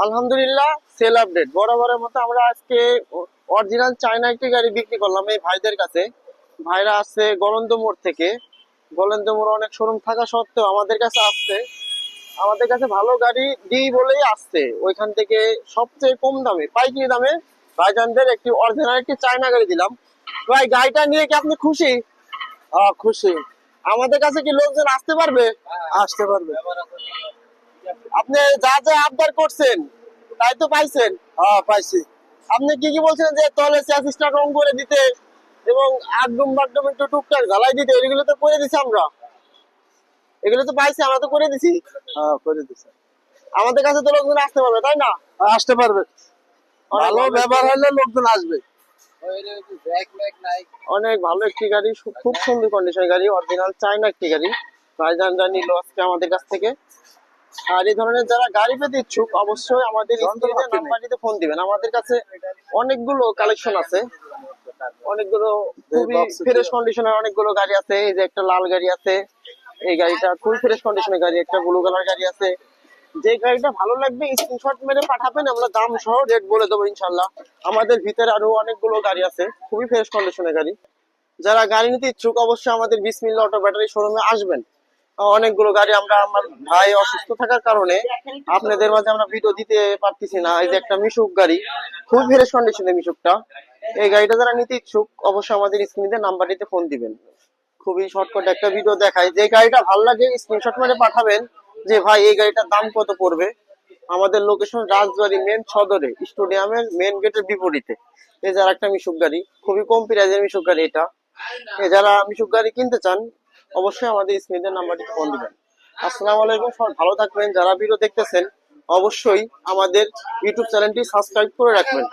আলহামদুলিল্লাহ, sell update বরাবরের মতো আমরা আজকে অরিজিনাল চায়না একটি গাড়ি বিক্রি করলাম এই ভাইদের কাছে। ভাইরা আসছে গলন্দ মোড় থেকে। গলন্দ মোড় অনেক শোরুম থাকা সত্ত্বেও আমাদের কাছে আসছে, আমাদের কাছে ভালো গাড়ি দিই বলেই আসছে। ওইখান থেকে সবচেয়ে কম দামে পাইকারি দামে ভাইজানদের একটি অরিজিনাল একটি চায়না গাড়ি দিলাম। ভাই, গাড়িটা নিয়ে কি আপনি খুশি? খুশি। আমাদের কাছে কি লোকজন আসতে পারবে? আসতে পারবে। আপনি যা যা আবদার করছেন তাই তো পাইছেন? পাইছি। আপনি কি কি বলছেন যে তলে চ্যাসিসটা রং করে দিতে এবং আগডুম বাগডুম একটু টুকটাক ঝালাই দিতে, এগুলো তো করে দিছি আমরা। এগুলো তো পাইছি, আমরা তো করে দিছি। করে দিছি। আমাদের কাছে তো লোকজন আসতে পারবে, তাই না? আসতে পারবে। ভালো ব্যবহার হলে লোকজন আসবে। অনেক ভালো একটি গাড়ি, খুব সুন্দর কন্ডিশনের গাড়ি, অরিজিনাল চায়না একটি গাড়ি ভাইজানরা নিল আজকে আমাদের কাছ থেকে। আর এই ধরনের যারা গাড়ি পেতে ইচ্ছুক অবশ্যই আমাদের স্ক্রিনে নাম্বারটিতে ফোন দিবেন। আমাদের কাছে অনেকগুলো কালেকশন আছে, অনেকগুলো খুবই ফ্রেশ কন্ডিশনের অনেকগুলো গাড়ি আছে। এই যে একটা লাল গাড়ি আছে, এই গাড়িটা খুব ফ্রেশ কন্ডিশনের গাড়ি। একটা ব্লু কালার গাড়ি আছে। যে গাড়িটা ভালো লাগবে স্ক্রিনশট মেরে পাঠাবেন, আমরা দাম সহ রেট বলে দেবো ইনশাল্লাহ। আমাদের ভিতরে আরো অনেকগুলো গাড়ি আছে, খুবই ফ্রেশ কন্ডিশনের গাড়ি। যারা গাড়ি নিতে ইচ্ছুক অবশ্যই আমাদের বিসমিল্লাহ অটো ব্যাটারি শোরুমে আসবেন। অনেকগুলো গাড়ি আমরা, আমার ভাই অসুস্থ থাকার কারণে আপনাদের মাঝে আমরা ভিডিও দিতে পারতেছি না। এই যে একটা মিশুক গাড়ি, খুব ফ্রেশ কন্ডিশনের মিশুকটা। এই গাড়িটা যারা নিতে ইচ্ছুক অবশ্যই আমাদের স্ক্রিনে নাম্বারটিতে ফোন দিবেন। খুবই শর্টকাট একটা ভিডিও দেখায়, যে গাড়িটা ভালো লাগে স্ক্রিনশট মেরে পাঠাবেন যে ভাই এই গাড়িটার দাম কত পড়বে। আমাদের লোকেশন রাজবাড়ী মেন সদরে, স্টেডিয়ামের মেন গেটের বিপরীতে। এই যার একটা মিশুক গাড়ি, খুবই কম প্রাইজের মিশুক গাড়ি এটা। যারা মিশুক গাড়ি কিনতে চান অবশ্যই আমাদের স্ক্রিনের নাম্বারটিতে ফোন দিবেন। আসসালামু আলাইকুম, সবাই ভালো থাকবেন। যারা ভিডিও দেখতেছেন অবশ্যই আমাদের ইউটিউব চ্যানেলটি সাবস্ক্রাইব করে রাখবেন।